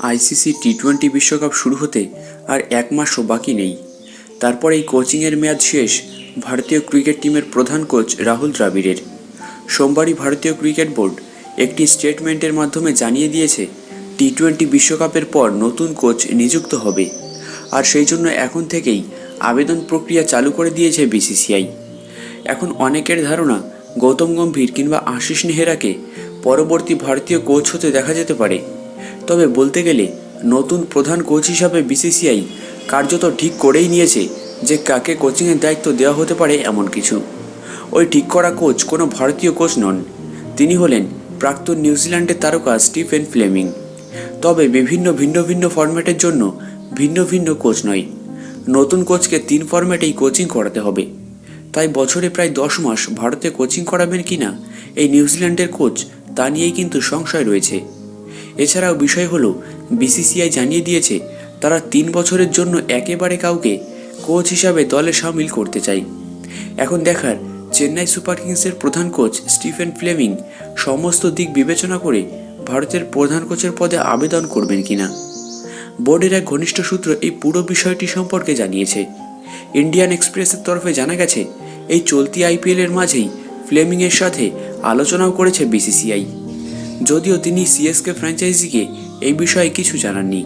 ICC টি-20 বিশ্বকাপ শুরু হতে আর এক মাসও বাকি নেই। তারপর এই কোচিংয়ের মেয়াদ শেষ ভারতীয় ক্রিকেট টিমের প্রধান কোচ রাহুল দ্রাবিড়ের। সোমবারই ভারতীয় ক্রিকেট বোর্ড একটি স্টেটমেন্টের মাধ্যমে জানিয়ে দিয়েছে টি-20 বিশ্বকাপের পর নতুন কোচ নিযুক্ত হবে, আর সেই জন্য এখন থেকেই আবেদন প্রক্রিয়া চালু করে দিয়েছে বিসিসিআই। এখন অনেকের ধারণা গৌতম গম্ভীর কিংবা আশিস নেহরাকে পরবর্তী ভারতীয় কোচ হতে দেখা যেতে পারে। তবে বলতে গেলে নতুন প্রধান কোচ হিসাবে বিসিসিআই কার্যত ঠিক করেই নিয়েছে যে কাকে কোচিংয়ের দায়িত্ব দেওয়া হতে পারে এমন কিছু। ওই ঠিক করা কোচ কোনো ভারতীয় কোচ নন, তিনি হলেন প্রাক্তন নিউজিল্যান্ডের তারকা স্টিফেন ফ্লেমিং। তবে ভিন্ন ভিন্ন ফরম্যাটের জন্য ভিন্ন ভিন্ন কোচ নয়, নতুন কোচকে 3 ফরম্যাটেই কোচিং করাতে হবে। তাই বছরে প্রায় 10 মাস ভারতে কোচিং করাবেন কিনা এই নিউজিল্যান্ডের কোচ তা নিয়েই কিন্তু সংশয় রয়েছে। এছাড়াও বিষয় হলো বিসিসিআই জানিয়ে দিয়েছে তারা 3 বছরের জন্য একেবারে কাউকে কোচ হিসাবে দলে সামিল করতে চায়। এখন দেখার চেন্নাই সুপার কিংসের প্রধান কোচ স্টিফেন ফ্লেমিং সমস্ত দিক বিবেচনা করে ভারতের প্রধান কোচের পদে আবেদন করবেন কিনা। বোর্ডের এক ঘনিষ্ঠ সূত্র এই পুরো বিষয়টি সম্পর্কে জানিয়েছে। ইন্ডিয়ান এক্সপ্রেসের তরফে জানা গেছে এই চলতি আইপিএলের মাঝেই ফ্লেমিংয়ের সাথে আলোচনাও করেছে বিসিসিআই, যদিও তিনি সিএসকে ফ্র্যাঞ্চাইজিকে এই বিষয়ে কিছু জানাননি।